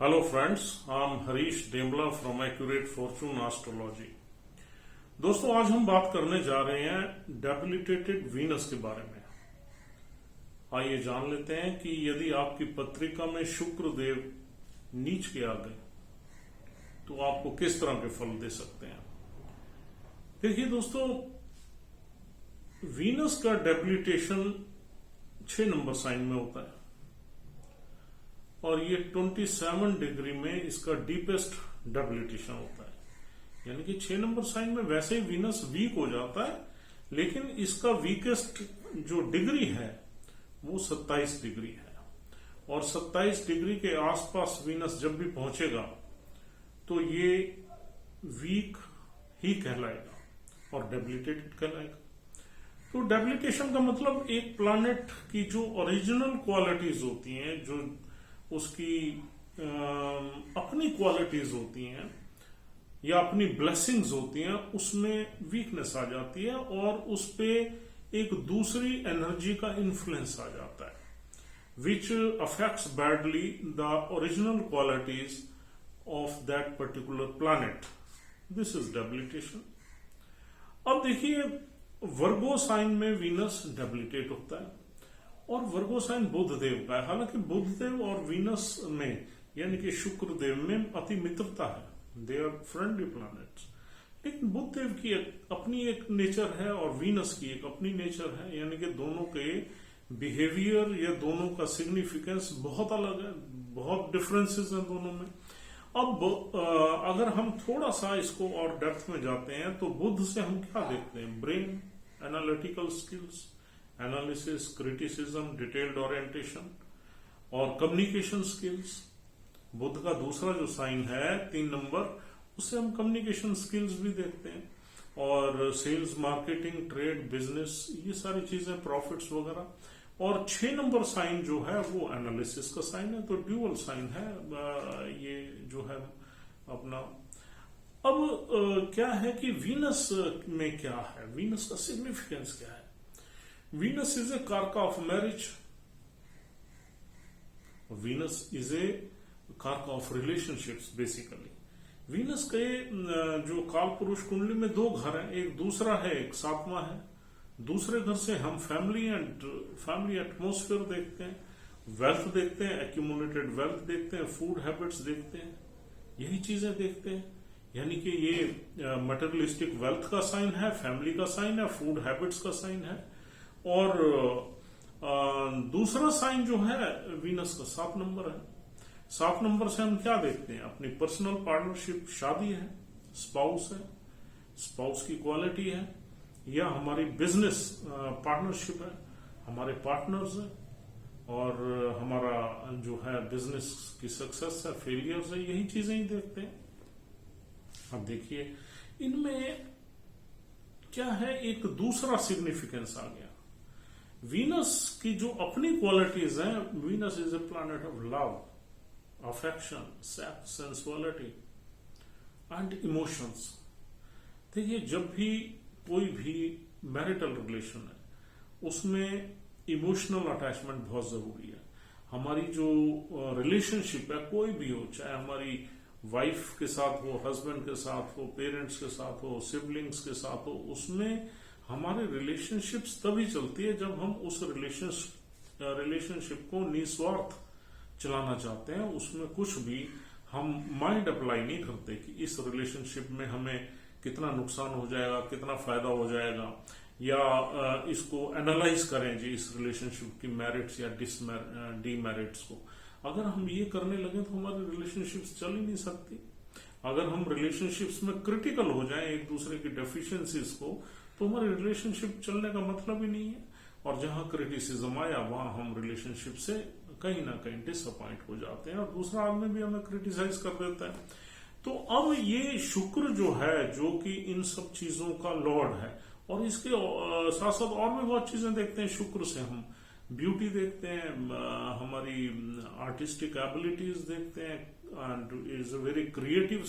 Hello friends, I'm Harish Dembla from Accurate Fortune Astrology। दोस्तों आज हम बात करने जा रहे हैं डेबिलिटेटेड वीनस के बारे में। आइए जान लेते हैं कि यदि आपकी पत्रिका में शुक्र देव नीच के आ गए तो आपको किस तरह के फल दे सकते हैं। देखिए दोस्तों, वीनस का डेबिलिटेशन 6 नंबर साइन में होता है और ये 27 डिग्री में इसका डीपेस्ट डेबिलिटेशन होता है। यानी कि 6 नंबर साइन में वैसे ही वीनस वीक हो जाता है, लेकिन इसका वीकेस्ट जो डिग्री है वो 27 डिग्री है और 27 डिग्री के आसपास वीनस जब भी पहुंचेगा तो ये वीक ही कहलाएगा और डेबिलिटेटेड कहलाएगा। तो डेबिलिटेशन का मतलब एक प्लैनेट की जो ओरिजिनल क्वालिटीज होती हैं, जो उसकी अपनी क्वालिटीज होती हैं या अपनी ब्लेसिंग्स होती हैं, उसमें वीकनेस आ जाती है और उस पे एक दूसरी एनर्जी का इन्फ्लुएंस आ जाता है, which affects badly the original qualities of that particular planet. This is debilitation. अब देखिए, वर्गो साइन में वीनस डेबिलिटेट होता है और वर्गो साइन बुध देव का है। हालांकि बुध देव और वीनस में यानी कि शुक्र देव में अति मित्रता है, दे आर फ्रेंडली प्लैनेट्स, लेकिन बुध देव की अपनी एक नेचर है और वीनस की एक अपनी नेचर है। यानी कि दोनों के बिहेवियर या दोनों का सिग्निफिकेंस बहुत अलग है, बहुत डिफरेंसेस हैं दोनों में। अब अगर हम थोड़ा सा इसको और डेप्थ में जाते हैं तो बुध से हम क्या देखते हैं? Brain, analytical skills, analysis, criticism, detailed orientation और कम्युनिकेशन स्किल्स। बुध का दूसरा जो साइन है 3 नंबर, उससे हम कम्युनिकेशन स्किल्स भी देखते हैं और सेल्स, मार्केटिंग, ट्रेड, बिजनेस, ये सारी चीजें, प्रॉफिट्स वगैरह। और 6 नंबर साइन जो है वो एनालिसिस का साइन है, तो ड्यूअल साइन है ये जो है अपना। अब क्या है कि वीनस में क्या है, वीनस का सिग्निफिकेंस क्या है? Venus is a कारका of marriage, Venus is a कारका ऑफ रिलेशनशिप्स। बेसिकली वीनस के जो काल पुरुष कुंडली में 2 घर हैं, एक दूसरा है, एक 7वां है। दूसरे घर से हम फैमिली एंड फैमिली एटमोस्फेयर देखते हैं, वेल्थ देखते हैं, एक्यूमुलेटेड वेल्थ देखते हैं, फूड हैबिट्स देखते हैं, यही चीजें देखते हैं। यानी कि ये मटेरियलिस्टिक वेल्थ का साइन है, फैमिली का साइन है, फूड हैबिट्स का साइन है। और दूसरा साइन जो है वीनस का 7 नंबर है। 7 नंबर से हम क्या देखते हैं? अपनी पर्सनल पार्टनरशिप, शादी है, स्पाउस है, स्पाउस की क्वालिटी है, या हमारी बिजनेस पार्टनरशिप है, हमारे पार्टनर्स हैं और हमारा जो है बिजनेस की सक्सेस है, फेलियर्स है, यही चीजें ही देखते हैं। अब देखिए, इनमें क्या है, एक दूसरा सिग्निफिकेंस आ गया। वीनस की जो अपनी क्वालिटीज हैं, Venus is a planet of love, affection, sex, sensuality and emotions. देखिए, जब भी कोई भी मैरिटल रिलेशन है उसमें इमोशनल अटैचमेंट बहुत जरूरी है। हमारी जो रिलेशनशिप है, कोई भी हो, चाहे हमारी वाइफ के साथ हो, हस्बैंड के साथ हो, पेरेंट्स के साथ हो, सिबलिंग्स के साथ हो, उसमें हमारी रिलेशनशिप्स तभी चलती है जब हम उस रिलेशनशिप को निस्वार्थ चलाना चाहते हैं। उसमें कुछ भी हम माइंड अप्लाई नहीं करते कि इस रिलेशनशिप में हमें कितना नुकसान हो जाएगा, कितना फायदा हो जाएगा, या इसको एनालाइज करें जी इस रिलेशनशिप की मेरिट्स या डीमेरिट्स को। अगर हम ये करने लगे तो हमारी रिलेशनशिप्स चल ही नहीं सकती। अगर हम रिलेशनशिप्स में क्रिटिकल हो जाएं एक दूसरे की डेफिशिएंसीज को, तो हमारी रिलेशनशिप चलने का मतलब ही नहीं है। और जहां क्रिटिसिज्म आया वहां हम रिलेशनशिप से कहीं ना कहीं डिसअपॉइंट हो जाते हैं और दूसरा आदमी भी हमें क्रिटिसाइज कर देता है। तो अब ये शुक्र जो है, जो कि इन सब चीजों का लॉर्ड है, और इसके साथ साथ और भी बहुत चीजें देखते हैं। शुक्र से हम ब्यूटी देखते हैं, हमारी आर्टिस्टिक एबिलिटीज देखते हैं, and is a very creative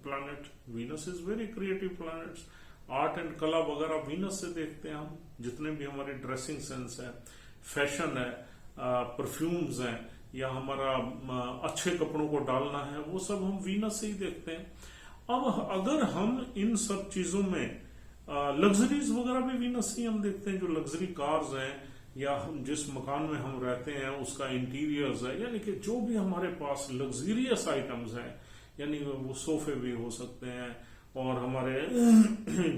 planet. Venus is very creative planets. Art and कला वगैरह वीनस से देखते हैं हम। जितने भी हमारी ड्रेसिंग सेंस है, फैशन है, परफ्यूम्स हैं, या हमारा अच्छे कपड़ों को डालना है, वो सब हम वीनस से ही देखते हैं। अब अगर हम इन सब चीजों में लग्जरीज वगैरह भी वीनस से ही हम देखते हैं, जो लग्जरी कार्स हैं या हम जिस मकान में हम रहते हैं उसका इंटीरियर्स है, यानी कि जो भी हमारे पास लग्जरियस आइटम्स हैं, यानी वो सोफे भी हो सकते हैं और हमारे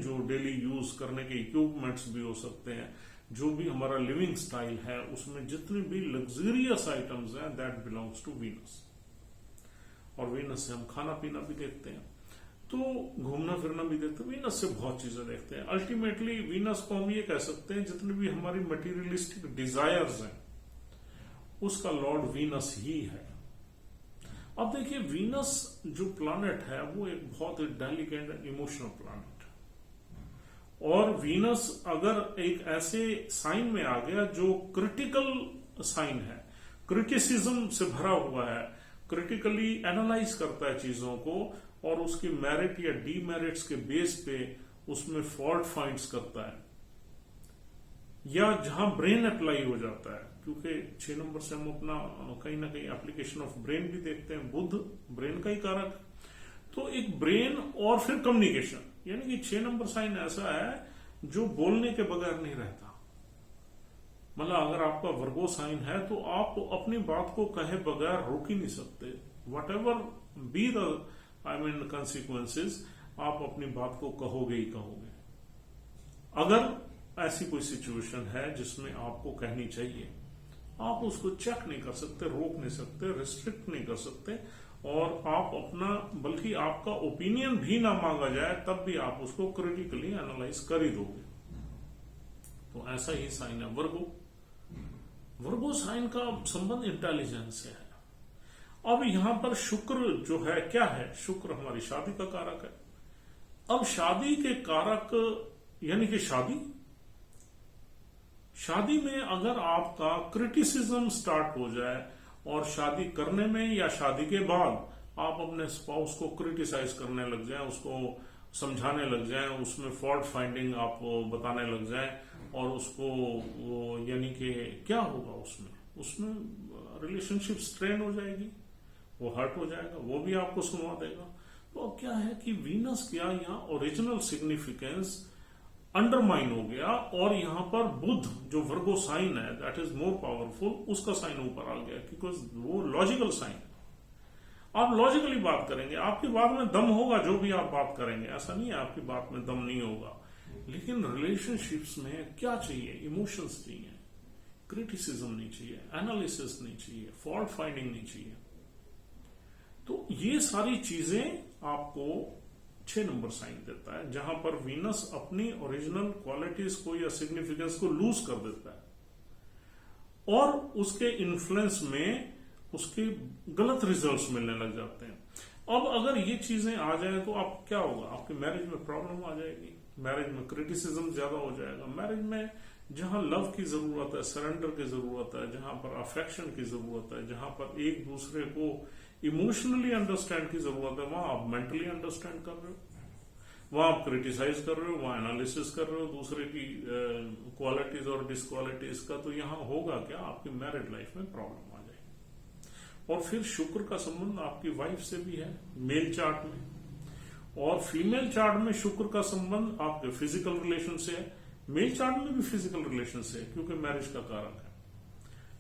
जो डेली यूज करने के इक्विपमेंट्स भी हो सकते हैं, जो भी हमारा लिविंग स्टाइल है उसमें जितनी भी लग्जरियस आइटम्स हैं, दैट बिलोंग्स टू वीनस। और वीनस से हम खाना पीना भी देखते हैं, तो घूमना फिरना भी देखते हैं, वीनस से बहुत चीजें देखते हैं। अल्टीमेटली वीनस को हम ये कह सकते हैं जितनी भी हमारी मटेरियलिस्टिक डिजायर्स हैं उसका लॉर्ड वीनस ही है। अब देखिए, वीनस जो प्लैनेट है वो एक बहुत ही डेलिकेट एंड इमोशनल प्लैनेट है, और वीनस अगर एक ऐसे साइन में आ गया जो क्रिटिकल साइन है, क्रिटिसिज्म से भरा हुआ है, क्रिटिकली एनालाइज करता है चीजों को और उसकी मेरिट या डीमेरिट्स के बेस पे उसमें फॉल्ट फाइंड्स करता है, या जहां ब्रेन अप्लाई हो जाता है, क्योंकि 6 नंबर से हम अपना कहीं ना कहीं एप्लीकेशन ऑफ ब्रेन भी देखते हैं। बुध ब्रेन का ही कारक, तो एक ब्रेन और फिर कम्युनिकेशन, यानी कि 6 नंबर साइन ऐसा है जो बोलने के बगैर नहीं रहता। मतलब अगर आपका वर्गो साइन है तो आप अपनी बात को कहे बगैर रोक ही नहीं सकते, what ever be the consequences, आप अपनी बात को कहोगे ही कहोगे। अगर ऐसी कोई सिचुएशन है जिसमें आपको कहनी चाहिए, आप उसको चेक नहीं कर सकते, रोक नहीं सकते, रिस्ट्रिक्ट नहीं कर सकते, और आप अपना, बल्कि आपका ओपिनियन भी ना मांगा जाए तब भी आप उसको क्रिटिकली एनालाइज कर ही दोगे। तो ऐसा ही साइन है वर्गो। वर्गो साइन का संबंध इंटेलिजेंस से है। अब यहां पर शुक्र जो है क्या है, शुक्र हमारी शादी का कारक है। अब शादी के कारक यानी कि शादी में अगर आपका क्रिटिसिज्म स्टार्ट हो जाए और शादी करने में या शादी के बाद आप अपने स्पाउस को क्रिटिसाइज करने लग जाएं, उसको समझाने लग जाएं, उसमें फॉल्ट फाइंडिंग आप बताने लग जाएं, और उसको यानी कि क्या होगा, उसमें रिलेशनशिप स्ट्रेन हो जाएगी, वो हर्ट हो जाएगा, वो भी आपको सुनवा देगा। तो अब क्या है कि वीनस क्या यहाँ ओरिजिनल सिग्निफिकेंस अंडरमाइन हो गया, और यहां पर बुध जो वर्गो साइन है दैट इज मोर पावरफुल, उसका साइन ऊपर आ गया, बिकॉज वो लॉजिकल साइन है। आप लॉजिकली बात करेंगे, आपकी बात में दम होगा, जो भी आप बात करेंगे, ऐसा नहीं है आपकी बात में दम नहीं होगा। लेकिन रिलेशनशिप्स में क्या चाहिए, इमोशंस चाहिए, क्रिटिसिज्म नहीं चाहिए, एनालिसिस नहीं चाहिए, फॉल्ट फाइंडिंग नहीं चाहिए। तो ये सारी चीजें आपको 6 नंबर साइन देता है, जहां पर वीनस अपनी ओरिजिनल क्वालिटीज को या सिग्निफिकेंस को लूज कर देता है, और उसके इन्फ्लुएंस में उसके गलत रिजल्ट्स मिलने लग जाते हैं। अब अगर ये चीजें आ जाए तो आप क्या होगा, आपकी मैरिज में प्रॉब्लम आ जाएगी, मैरिज में क्रिटिसिज्म ज्यादा हो जाएगा। मैरिज में जहां लव की जरूरत है, सरेंडर की जरूरत है, जहां पर अफेक्शन की जरूरत है, जहां पर एक दूसरे को इमोशनली अंडरस्टैंड की जरूरत है, वहां आप मेंटली अंडरस्टैंड कर रहे हो, वहां आप क्रिटिसाइज कर रहे हो, वहां एनालिसिस कर रहे हो दूसरे की क्वालिटीज और डिसक्वालिटीज का, तो यहां होगा क्या, आपकी मैरिड लाइफ में प्रॉब्लम आ जाएगी। और फिर शुक्र का संबंध आपकी वाइफ से भी है मेल चार्ट में, और फीमेल चार्ट में शुक्र का संबंध आपके फिजिकल रिलेशन से है, मेल चार्ट में भी फिजिकल रिलेशन से है क्योंकि मैरिज का कारक है।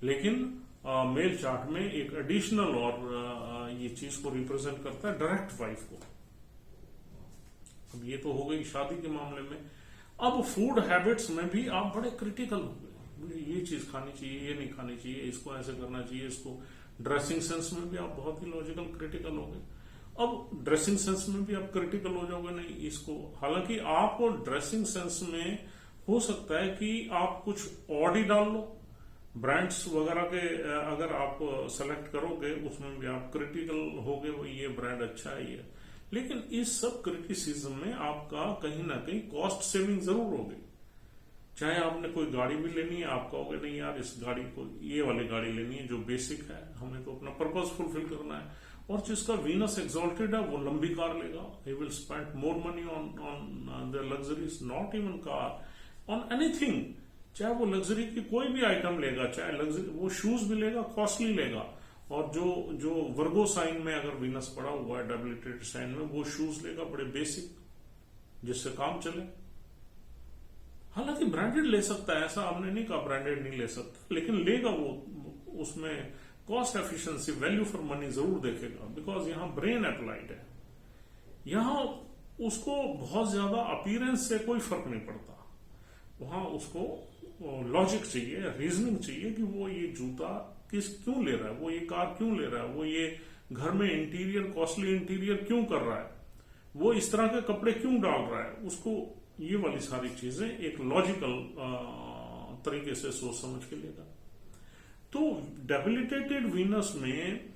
लेकिन मेल चार्ट में एक एडिशनल और ये चीज को रिप्रेजेंट करता है डायरेक्ट वाइफ को। अब ये तो हो गई शादी के मामले में। अब फूड हैबिट्स में भी आप बड़े क्रिटिकल हो गए, ये चीज खानी चाहिए, ये नहीं खानी चाहिए, इसको ऐसे करना चाहिए, इसको ड्रेसिंग सेंस में भी आप बहुत ही लॉजिकल क्रिटिकल हो गए। अब ड्रेसिंग सेंस में भी आप क्रिटिकल हो जाओगे, नहीं इसको, हालांकि आप ड्रेसिंग सेंस में हो सकता है कि आप कुछ और ही डाल लो, ब्रांड्स वगैरह के अगर आप सेलेक्ट करोगे उसमें भी आप क्रिटिकल होगे, वो ये ब्रांड अच्छा है ये। लेकिन इस सब क्रिटिसिज्म में आपका कहीं ना कहीं कॉस्ट सेविंग जरूर होगी। चाहे आपने कोई गाड़ी भी लेनी है, आप कहोगे नहीं यार इस गाड़ी को, ये वाली गाड़ी लेनी है जो बेसिक है, हमें तो अपना पर्पस फुलफिल करना है। और जिसका वीनस एक्सॉल्टेड है वो लंबी कार लेगा, he will spend more money on the luxuries, not even car, on anything. चाहे वो लग्जरी की कोई भी आइटम लेगा, चाहे लग्जरी वो शूज भी लेगा, कॉस्टली लेगा, और जो वर्गो साइन में अगर वीनस पड़ा हुआ है डेबिलिटेटेड साइन में, वो शूज लेगा बड़े बेसिक, जिससे काम चले। हालांकि ब्रांडेड ले सकता है, ऐसा हमने नहीं कहा ब्रांडेड नहीं ले सकता, लेकिन लेगा वो, उसमें cost efficiency, value for money जरूर देखेगा, बिकॉज यहां ब्रेन अप्लाइड है। यहां उसको बहुत ज्यादा अपीयरेंस से कोई फर्क नहीं पड़ता, वहां उसको लॉजिक चाहिए, रीजनिंग चाहिए कि वो ये जूता क्यों ले रहा है, वो ये कार क्यों ले रहा है, वो ये घर में इंटीरियर, कॉस्टली इंटीरियर क्यों कर रहा है, वो इस तरह के कपड़े क्यों डाल रहा है। उसको ये वाली सारी चीजें एक लॉजिकल तरीके से सोच समझ के लेगा। तो डेबिलिटेटेड वीनस में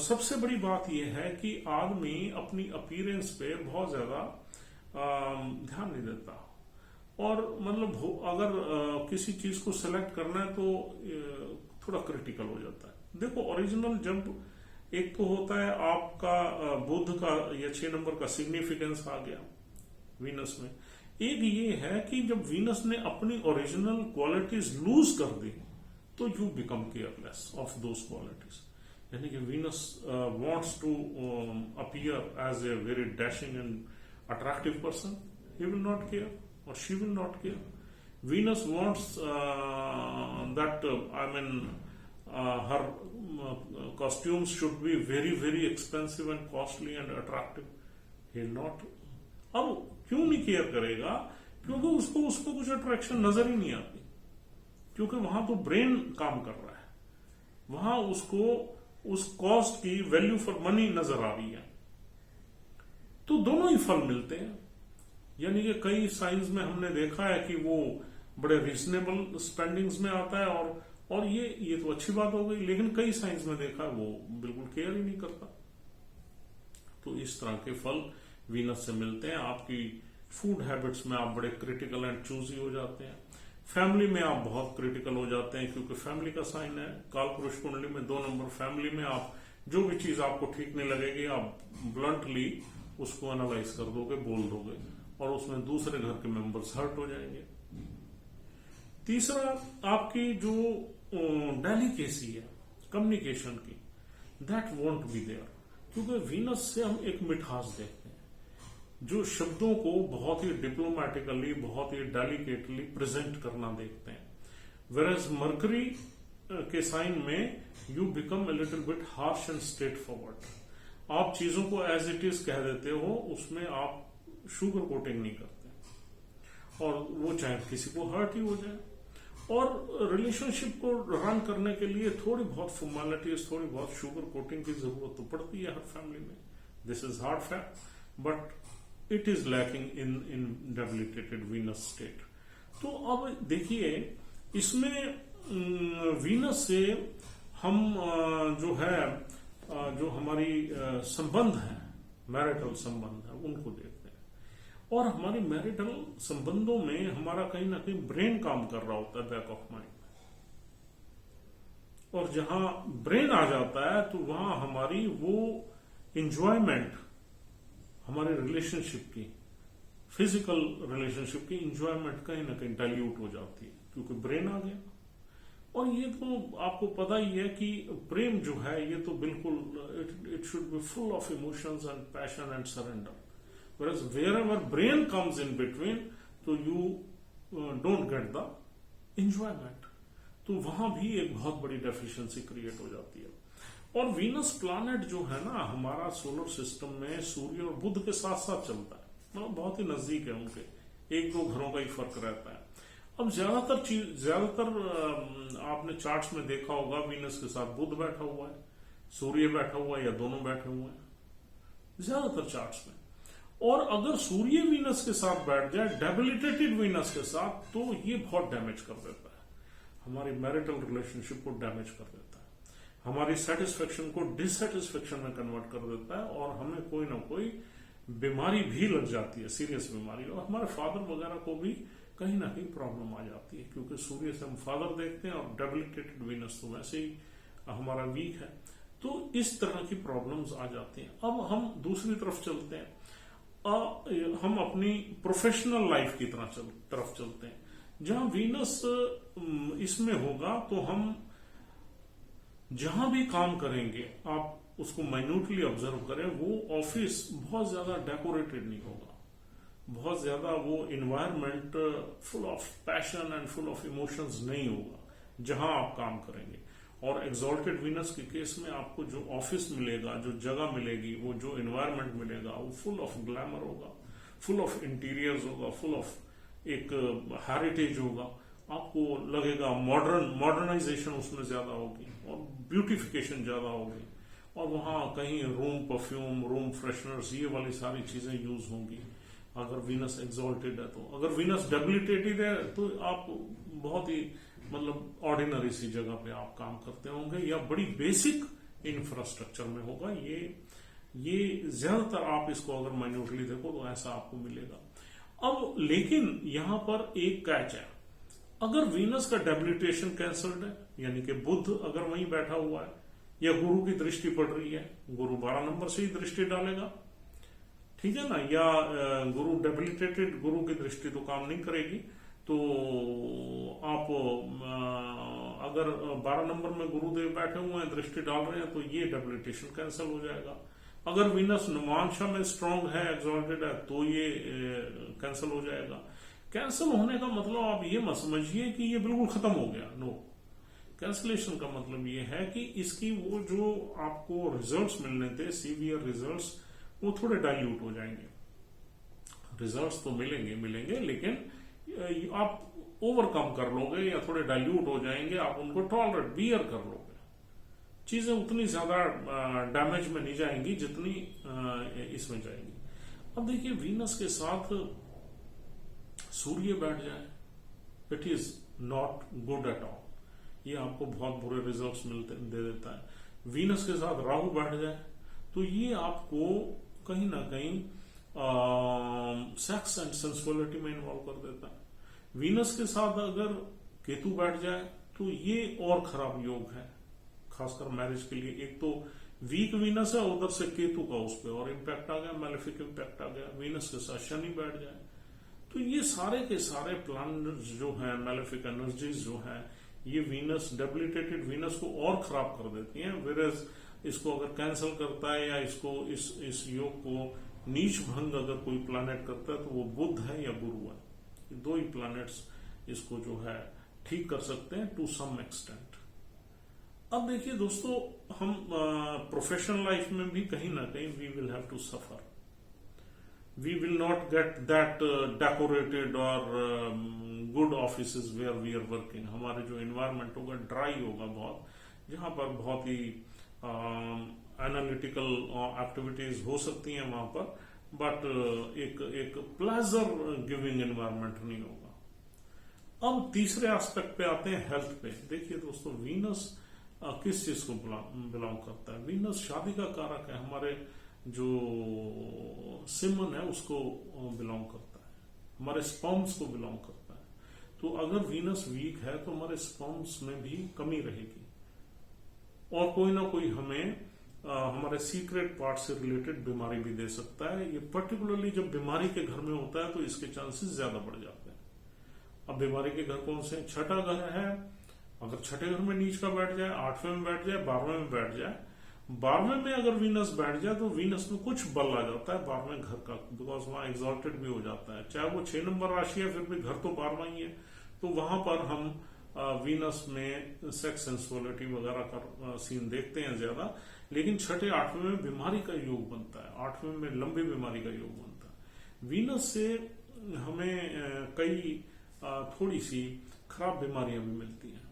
सबसे बड़ी बात यह है कि आदमी अपनी अपीयरेंस पे बहुत ज्यादा ध्यान नहीं देता, और मतलब अगर किसी चीज को सिलेक्ट करना है तो थोड़ा क्रिटिकल हो जाता है। देखो ओरिजिनल, जब एक तो होता है आपका बुध का या 6 नंबर का सिग्निफिकेंस आ गया वीनस में, एक ये है कि जब वीनस ने अपनी ओरिजिनल क्वालिटीज लूज कर दी तो you become careless of those qualities. यानी कि Venus wants to appear as a very dashing and attractive person, he will not care or she will not care. Venus wants that her costumes should be very very expensive and costly and attractive. He will not. अब क्यों नहीं care करेगा? क्योंकि उसको कुछ attraction नजर ही नहीं आती, क्योंकि वहां तो ब्रेन काम कर रहा है, वहां उसको उस कॉस्ट की वैल्यू फॉर मनी नजर आ रही है। तो दोनों ही फल मिलते हैं। यानी कि कई साइंस में हमने देखा है कि वो बड़े रीजनेबल स्पेंडिंग्स में आता है, और ये तो अच्छी बात हो गई, लेकिन कई साइंस में देखा है वो बिल्कुल केयर ही नहीं करता। तो इस तरह के फल वीनस से मिलते हैं। आपकी फूड हैबिट्स में आप बड़े क्रिटिकल एंड चूजी हो जाते हैं। फैमिली में आप बहुत क्रिटिकल हो जाते हैं, क्योंकि फैमिली का साइन है। कालपुरुष कुंडली में 2 नंबर फैमिली में आप जो भी चीज आपको ठीक नहीं लगेगी, आप ब्लंटली उसको एनालाइज कर दोगे, बोल दोगे, और उसमें दूसरे घर के मेंबर्स हर्ट हो जाएंगे। तीसरा, आपकी जो डेलिकेसी है कम्युनिकेशन की, दैट वोंट बी देयर, क्योंकि वीनस से हम एक मिठास देखते हैं, जो शब्दों को बहुत ही डिप्लोमेटिकली, बहुत ही डेलिकेटली प्रेजेंट करना देखते हैं। वेरएज मरकरी के साइन में you become a little bit harsh and straight forward. आप चीजों को एज इट इज कह देते हो, उसमें आप शुगर कोटिंग नहीं करते, और वो चाहे किसी को हर्ट ही हो जाए। और रिलेशनशिप को रन करने के लिए थोड़ी बहुत फॉर्मेलिटीज, थोड़ी बहुत शुगर कोटिंग की जरूरत तो पड़ती है हर फैमिली में। This is hard fact, but it is lacking in debilitated Venus state. तो अब देखिए, इसमें वीनस से हम जो है, जो हमारी संबंध है, मैरिटल संबंध है, उनको देखते हैं। और हमारे मैरिटल संबंधों में हमारा कहीं ना कहीं ब्रेन काम कर रहा होता है, बैक ऑफ माइंड में, और जहां ब्रेन आ जाता है तो वहां हमारी वो इंजॉयमेंट, हमारे रिलेशनशिप की, फिजिकल रिलेशनशिप की इंजॉयमेंट कहीं ना कहीं डाइल्यूट हो जाती है, क्योंकि ब्रेन आ गया। और ये तो आपको पता ही है कि प्रेम जो है, ये तो बिल्कुल it should be full of emotions and passion and surrender. Whereas wherever brain comes in between, तो you don't get the enjoyment. तो वहां भी एक बहुत बड़ी डेफिशिएंसी क्रिएट हो जाती है। और वीनस प्लैनेट जो है ना, हमारा सोलर सिस्टम में सूर्य और बुध के साथ साथ चलता है, मतलब बहुत ही नजदीक है उनके, 1-2 घरों का ही फर्क रहता है। अब ज्यादातर आपने चार्ट्स में देखा होगा, वीनस के साथ बुध बैठा हुआ है, सूर्य बैठा हुआ है, या दोनों बैठे हुए हैं ज्यादातर चार्ट्स में। और अगर सूर्य वीनस के साथ बैठ जाए, डेबिलिटेटेड वीनस के साथ, तो ये बहुत डैमेज कर देता है, हमारी मैरिटल रिलेशनशिप को डैमेज कर देता है, हमारी सेटिस्फेक्शन को डिससेटिस्फेक्शन में कन्वर्ट कर देता है, और हमें कोई ना कोई बीमारी भी लग जाती है, सीरियस बीमारी। और हमारे फादर वगैरह को भी कहीं ना कहीं प्रॉब्लम आ जाती है, क्योंकि सूर्य से हम फादर देखते हैं, और डेबिलिटेटेड वीनस तो वैसे ही हमारा वीक है। तो इस तरह की प्रॉब्लम्स आ जाती हैं। अब हम दूसरी तरफ चलते हैं, हम अपनी प्रोफेशनल लाइफ की तरफ चलते हैं, जहां वीनस इसमें होगा तो हम जहां भी काम करेंगे आप उसको माइन्यूटली ऑब्जर्व करें, वो ऑफिस बहुत ज्यादा डेकोरेटेड नहीं होगा, बहुत ज्यादा वो environment full of passion and full of emotions नहीं होगा जहां आप काम करेंगे। और एग्जॉल्टेड वीनस के केस में आपको जो ऑफिस मिलेगा, जो जगह मिलेगी, वो जो इन्वायरमेंट मिलेगा, वो फुल ऑफ ग्लैमर होगा, फुल ऑफ इंटीरियर्स होगा, फुल ऑफ एक हेरिटेज होगा। आपको लगेगा मॉडर्नाइजेशन उसमें ज्यादा होगी और ब्यूटिफिकेशन ज्यादा होगी, और वहां कहीं रूम परफ्यूम, रूम फ्रेशनर्स, ये वाली सारी चीजें यूज होंगी अगर वीनस एग्जॉल्टेड है। तो अगर वीनस डेबिलिटेटेड है तो आप बहुत ही मतलब ऑर्डिनरी सी जगह पे आप काम करते होंगे या बड़ी बेसिक इंफ्रास्ट्रक्चर में होगा। ये ज्यादातर आप इसको अगर माइन्यूटली देखो तो ऐसा आपको मिलेगा। अब लेकिन यहां पर एक कैच है, अगर वीनस का डेबिलिटेशन कैंसल्ड है, यानी कि बुध अगर वहीं बैठा हुआ है या गुरु की दृष्टि पड़ रही है, गुरु 12 नंबर से ही दृष्टि डालेगा, ठीक है ना, या गुरु डेबिलिटेटेड, गुरु की दृष्टि तो काम नहीं करेगी, तो आप अगर 12 नंबर में गुरुदेव बैठे हुए हैं, दृष्टि डाल रहे हैं, तो ये डेबिलिटेशन कैंसिल हो जाएगा। अगर वीनस नवांशा में स्ट्रांग है, एग्जॉल्टेड है, तो ये कैंसिल हो जाएगा। कैंसिल होने का मतलब आप ये मत समझिए कि ये बिल्कुल खत्म हो गया, नो। कैंसिलेशन का मतलब ये है कि इसकी वो जो आपको रिजल्ट्स मिलने थे, सीवियर रिजल्ट्स, वो थोड़े डाइल्यूट हो जाएंगे। रिजल्ट्स तो मिलेंगे लेकिन आप ओवरकम कर लोगे या थोड़े डाइल्यूट हो जाएंगे, आप उनको टॉलरेट, बियर कर लोगे। चीजें उतनी ज्यादा डैमेज में नहीं जाएंगी जितनी इसमें जाएंगी। अब देखिए, वीनस के साथ सूर्य बैठ जाए, it is not good at all, ये आपको बहुत बुरे रिजल्ट्स दे देता है। वीनस के साथ राहु बैठ जाए तो ये आपको कहीं ना कहीं सेक्स एंड सेंसुअलिटी में इन्वॉल्व कर देता है। वीनस के साथ अगर केतु बैठ जाए तो ये और खराब योग है, खासकर मैरिज के लिए। एक तो वीक वीनस है, उधर से केतु का उस पर और इम्पैक्ट आ गया, मैलेफिक इम्पैक्ट आ गया। वीनस के साथ शनि बैठ जाए तो ये सारे के सारे प्लैनेट्स जो हैं, मैलेफिक एनर्जीज जो हैं, ये वीनस, डेबिलिटेटेड वीनस को और खराब कर देती हैं। वेरएज इसको अगर कैंसिल करता है या इसको इस योग को नीच भंग अगर कोई प्लैनेट करता है तो वो बुध है या गुरु है। ये दो ही प्लैनेट्स इसको जो है ठीक कर सकते हैं टू सम एक्सटेंट। अब देखिए दोस्तों, हम प्रोफेशनल लाइफ में भी कहीं ना कहीं we will have to suffer. We will not get that decorated और good offices where we are working. हमारे जो एनवायरमेंट होगा ड्राई होगा बहुत, जहां पर बहुत ही एनालिटिकल एक्टिविटीज हो सकती हैं वहां पर, बट एक प्लेजर गिविंग एनवायरमेंट नहीं होगा। अब तीसरे एस्पेक्ट पे आते हैं, हेल्थ पे। देखिए दोस्तों, वीनस किस चीज को बिलोंग करता है? वीनस शादी का कारक है, हमारे जो सिमन है उसको बिलोंग करता है, हमारे स्पर्म्स को बिलोंग करता है। तो अगर वीनस वीक है तो हमारे स्पर्म्स में भी कमी रहेगी और कोई ना कोई हमें हमारे सीक्रेट पार्ट से रिलेटेड बीमारी भी दे सकता है। ये पर्टिकुलरली जब बीमारी के घर में होता है तो इसके चांसेस ज्यादा बढ़ जाते हैं। अब बीमारी के घर कौन से? छठा घर है। अगर छठे घर में नीच का बैठ जाए, 8वें में बैठ जाए, 12वें में बैठ जाए, 12वें में अगर वीनस बैठ जाए तो वीनस में कुछ बल आ जाता है 12वें घर का, बिकॉज वहां एग्जॉल्टेड भी हो जाता है। चाहे वो 6 नंबर राशि है, फिर भी घर तो 12वां ही है। तो वहां पर हम वीनस में सेक्स सेंसुअलिटी वगैरह का सीन देखते हैं ज्यादा। लेकिन छठे 8वें में बीमारी का योग बनता है, 8वें में लंबी बीमारी का योग बनता है। वीनस से हमें कई थोड़ी सी खराब बीमारियां भी मिलती हैं।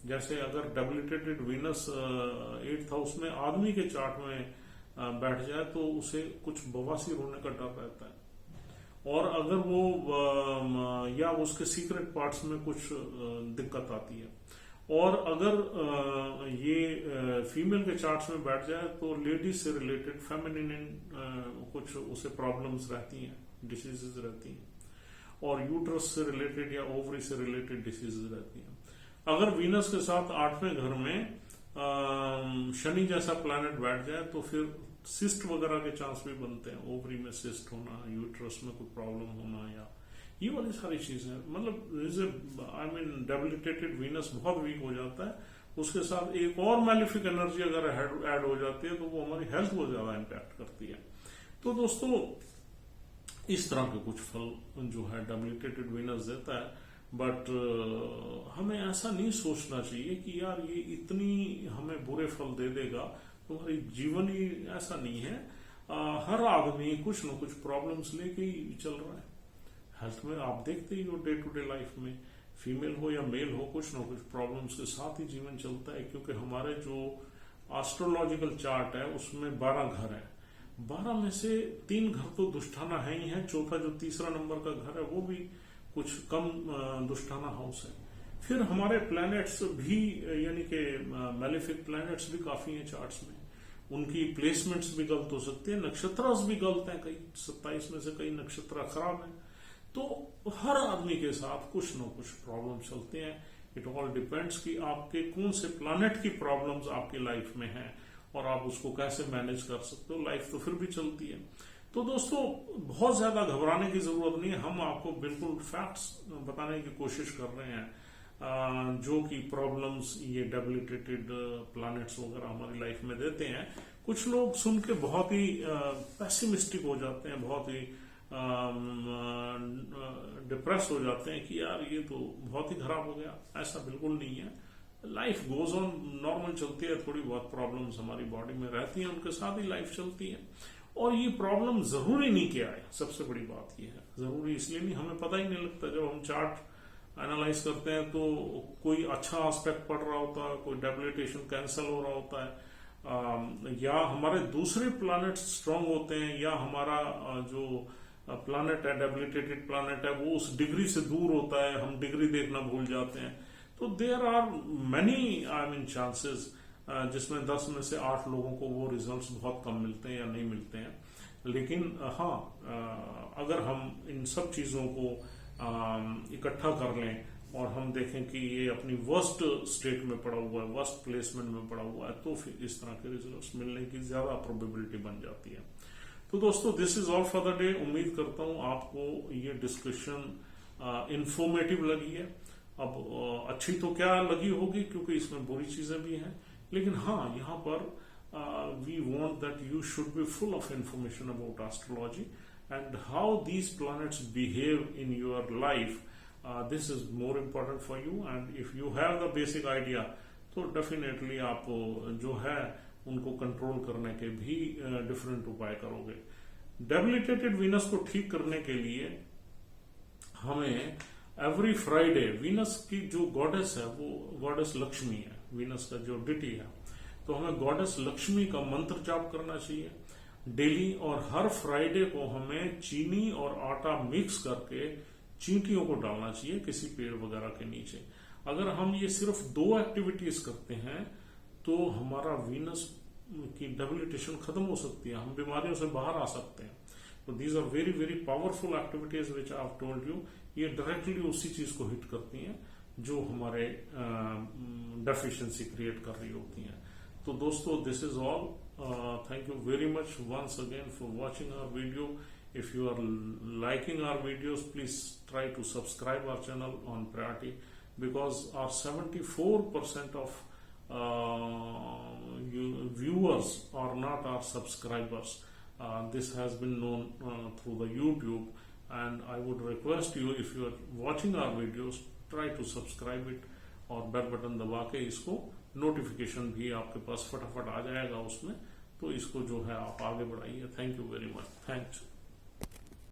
जैसे अगर डेबिलिटेटेड वीनस 8th हाउस में आदमी के चार्ट में बैठ जाए तो उसे कुछ बवासीर होने का डर रहता है, और अगर वो या उसके सीक्रेट पार्ट्स में कुछ दिक्कत आती है। और अगर ये फीमेल के चार्ट्स में बैठ जाए तो लेडीज से रिलेटेड फेमिनिन कुछ उसे प्रॉब्लम्स रहती हैं, डिसीजेज रहती हैं, और यूट्रस से रिलेटेड या ओवरी से रिलेटेड डिसीजेज रहती हैं। अगर वीनस के साथ 8वें घर में शनि जैसा प्लैनेट बैठ जाए तो फिर सिस्ट वगैरह के चांस भी बनते हैं, ओवरी में सिस्ट होना, यूट्रस में कोई प्रॉब्लम होना, या ये वाली सारी चीजें। मतलब आई मीन डेबिलिटेटेड वीनस बहुत वीक हो जाता है उसके साथ एक और मैलिफिक एनर्जी अगर ऐड हो जाती है तो वो हमारी हेल्थ को ज्यादा इम्पैक्ट करती है। तो दोस्तों इस तरह के कुछ फल जो है डेबिलिटेटेड वीनस देता है। बट हमें ऐसा नहीं सोचना चाहिए कि यार ये इतनी हमें बुरे फल दे देगा, तुम्हारी जीवन ही ऐसा नहीं है। हर आदमी कुछ न कुछ प्रॉब्लम्स लेके ही चल रहा है। हेल्थ में आप देखते ही हो डे टू डे लाइफ में, फीमेल हो या मेल हो, कुछ न कुछ प्रॉब्लम्स के साथ ही जीवन चलता है। क्योंकि हमारे जो एस्ट्रोलॉजिकल चार्ट है उसमें 12 घर है, 12 में से 3 घर तो दुष्टाना है ही है, चौथा जो तीसरा नंबर का घर है वो भी कुछ कम दुष्टाना हाउस है। फिर हमारे प्लैनेट्स भी यानी कि मैलेफिक प्लैनेट्स भी काफी हैं चार्ट्स में, उनकी प्लेसमेंट्स भी गलत हो सकती है, नक्षत्र भी गलत हैं, कई 27 में से कई नक्षत्र खराब हैं। तो हर आदमी के साथ कुछ न कुछ प्रॉब्लम चलते हैं। इट ऑल डिपेंड्स कि आपके कौन से प्लैनेट की प्रॉब्लम्स आपकी लाइफ में हैं और आप उसको कैसे मैनेज कर सकते हो। लाइफ तो फिर भी चलती है। तो दोस्तों बहुत ज्यादा घबराने की जरूरत नहीं है, हम आपको बिल्कुल फैक्ट्स बताने की कोशिश कर रहे हैं जो कि प्रॉब्लम्स ये डेबिलिटेटेड प्लैनेट्स वगैरह हमारी लाइफ में देते हैं। कुछ लोग सुन के बहुत ही पेसिमिस्टिक हो जाते हैं, बहुत ही डिप्रेस हो जाते हैं कि यार ये तो बहुत ही खराब हो गया। ऐसा बिल्कुल नहीं है। लाइफ गोज ऑन, नॉर्मल चलती है, थोड़ी बहुत प्रॉब्लम्स हमारी बॉडी में रहती हैं, उनके साथ ही लाइफ चलती है। और ये प्रॉब्लम जरूरी नहीं कि आए, सबसे बड़ी बात ये है। जरूरी इसलिए नहीं, हमें पता ही नहीं लगता। जब हम चार्ट एनालाइज करते हैं तो कोई अच्छा एस्पेक्ट पड़ रहा होता है, कोई डेबिलिटेशन कैंसिल हो रहा होता है, या हमारे दूसरे प्लैनेट स्ट्रांग होते हैं, या हमारा जो प्लैनेट है, डेबिलिटेटेड प्लैनेट है, वो उस डिग्री से दूर होता है, हम डिग्री देखना भूल जाते हैं। तो देयर आर मेनी चांसेस जिसमें 10 में से 8 लोगों को वो रिजल्ट्स बहुत कम मिलते हैं या नहीं मिलते हैं। लेकिन हाँ, अगर हम इन सब चीजों को इकट्ठा कर लें और हम देखें कि ये अपनी वर्स्ट स्टेट में पड़ा हुआ है, वर्स्ट प्लेसमेंट में पड़ा हुआ है, तो फिर इस तरह के रिजल्ट्स मिलने की ज्यादा प्रोबेबिलिटी बन जाती है। तो दोस्तों this is all for the day. उम्मीद करता हूं आपको ये डिस्कशन इंफॉर्मेटिव लगी है। अब अच्छी तो क्या लगी होगी, क्योंकि इसमें बुरी चीजें भी हैं, लेकिन हाँ यहाँ पर we want that you should be full of information about astrology and how these planets behave in your life. This is more important for you, and if you have the basic idea तो definitely आप जो है उनको control करने के भी different उपाय करोगे। डेबिलिटेटेड वीनस को ठीक करने के लिए हमें एवरी फ्राइडे, वीनस की जो गॉडेस है वो गॉडेस लक्ष्मी है, वीनस का जो डिटी है, तो हमें गॉडेस लक्ष्मी का मंत्र जाप करना चाहिए डेली। और हर फ्राइडे को हमें चीनी और आटा मिक्स करके चींटियों को डालना चाहिए किसी पेड़ वगैरह के नीचे। अगर हम ये सिर्फ 2 एक्टिविटीज करते हैं तो हमारा वीनस की डेबिलिटेशन खत्म हो सकती है, हम बीमारियों से बाहर आ सकते हैं। तो these are very very powerful activities which I have told you. ये डायरेक्टली उसी चीज को हिट करती हैं जो हमारे डेफिशिएंसी क्रिएट कर रही होती हैं। तो दोस्तों this is all. Thank you very much once again for watching our video. If you are liking our videos, please try to subscribe our channel on priority, because our 74% of viewers are not our subscribers. This has been known through the YouTube, and I would request you, if you are watching our videos, try to subscribe it और bell button दबा के इसको notification भी आपके पास फटाफट आ जाएगा उसमें, तो इसको जो है आप आगे बढ़ाइए। Thank you very much. Thanks.